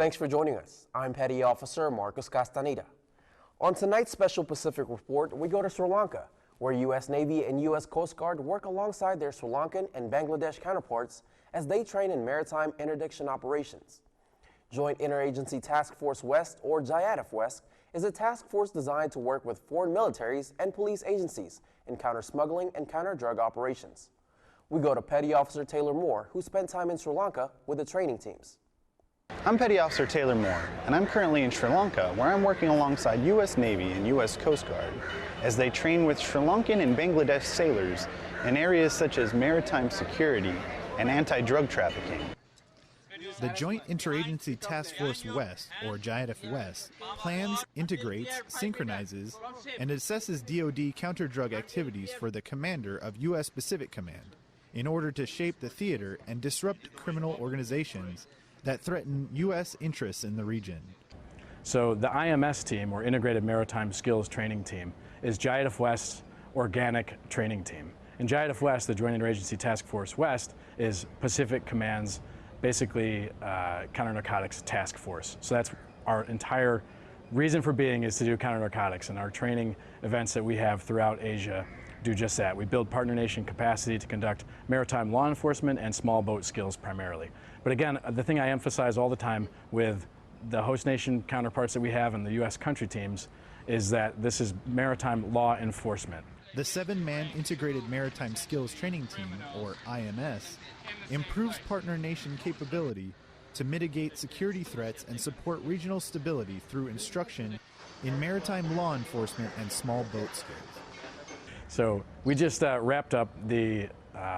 Thanks for joining us. I'm Petty Officer Marcus Castaneda. On tonight's Special Pacific Report, we go to Sri Lanka, where U.S. Navy and U.S. Coast Guard work alongside their Sri Lankan and Bangladesh counterparts as they train in maritime interdiction operations. Joint Interagency Task Force West, or JIATF West, is a task force designed to work with foreign militaries and police agencies in counter-smuggling and counter-drug operations. We go to Petty Officer Taylor Moore, who spent time in Sri Lanka with the training teams. I'm Petty Officer Taylor Moore, and I'm currently in Sri Lanka, where I'm working alongside U.S. Navy and U.S. Coast Guard as they train with Sri Lankan and Bangladesh sailors in areas such as maritime security and anti-drug trafficking. The Joint Interagency Task Force West, or JIATF West, plans, integrates, synchronizes, and assesses DoD counter-drug activities for the commander of U.S. Pacific Command in order to shape the theater and disrupt criminal organizations that threaten U.S. interests in the region. So the IMS team, or Integrated Maritime Skills Training Team, is JIATF West's organic training team. In JIATF West, the Joint Interagency Task Force West is Pacific Command's basically counter-narcotics task force. So that's our entire reason for being, is to do counter-narcotics, and our training events that we have throughout Asia do just that. We build partner nation capacity to conduct maritime law enforcement and small boat skills primarily. But again, the thing I emphasize all the time with the host nation counterparts that we have and the U.S. country teams is that this is maritime law enforcement. The 7-man Integrated Maritime Skills Training Team, or IMS, improves partner nation capability to mitigate security threats and support regional stability through instruction in maritime law enforcement and small boat skills. So we just wrapped up the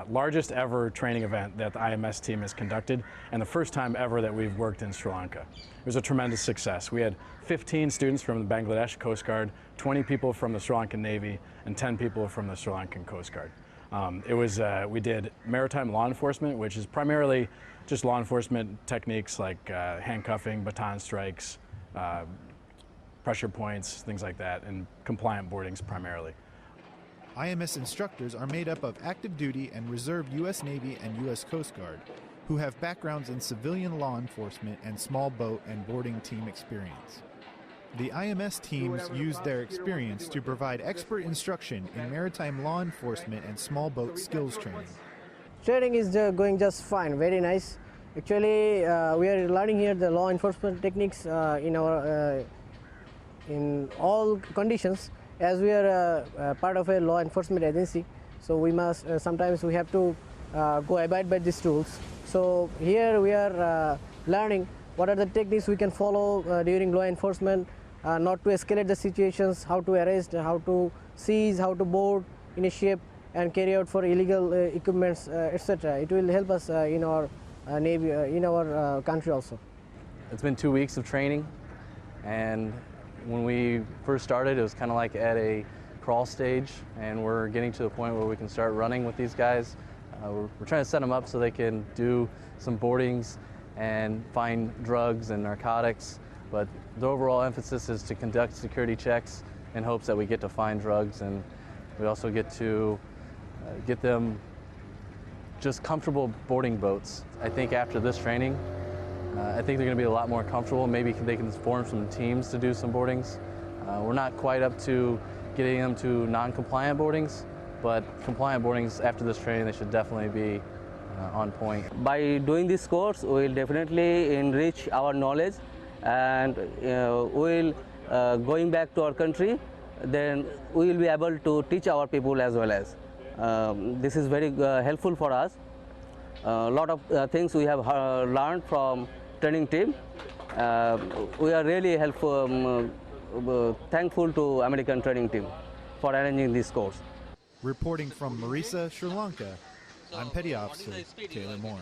largest ever training event that the IMS team has conducted, and the first time ever that we've worked in Sri Lanka. It was a tremendous success. We had 15 students from the Bangladesh Coast Guard, 20 people from the Sri Lankan Navy, and 10 people from the Sri Lankan Coast Guard. We did maritime law enforcement, which is primarily just law enforcement techniques like handcuffing, baton strikes, pressure points, things like that, and compliant boardings primarily. IMS instructors are made up of active duty and reserve U.S. Navy and U.S. Coast Guard, who have backgrounds in civilian law enforcement and small boat and boarding team experience. The IMS teams use their experience to provide expert instruction in maritime law enforcement and small boat skills training. Training is going just fine, very nice. Actually, we are learning here the law enforcement techniques in all conditions. As we are part of a law enforcement agency, so we must sometimes we have to go abide by these rules. So here we are learning what are the techniques we can follow during law enforcement, not to escalate the situations, how to arrest, how to seize, how to board in a ship and carry out for illegal equipments, etc. It will help us in our Navy, in our country also. It's been 2 weeks of training, and when we first started, it was kind of like at a crawl stage, and we're getting to the point where we can start running with these guys. We're trying to set them up so they can do some boardings and find drugs and narcotics, but the overall emphasis is to conduct security checks in hopes that we get to find drugs, and we also get to get them just comfortable boarding boats. I think after this training, I think they're going to be a lot more comfortable. Maybe they can form some teams to do some boardings. We're not quite up to getting them to non-compliant boardings, but compliant boardings after this training, they should definitely be on point. By doing this course, we will definitely enrich our knowledge, and we will going back to our country, then we will be able to teach our people as well as. This is very helpful for us. A lot of things we have learned from training team. We are really helpful, thankful to American training team for arranging this course. Reporting from Marisa, Sri Lanka, I'm Petty Officer Taylor Moore.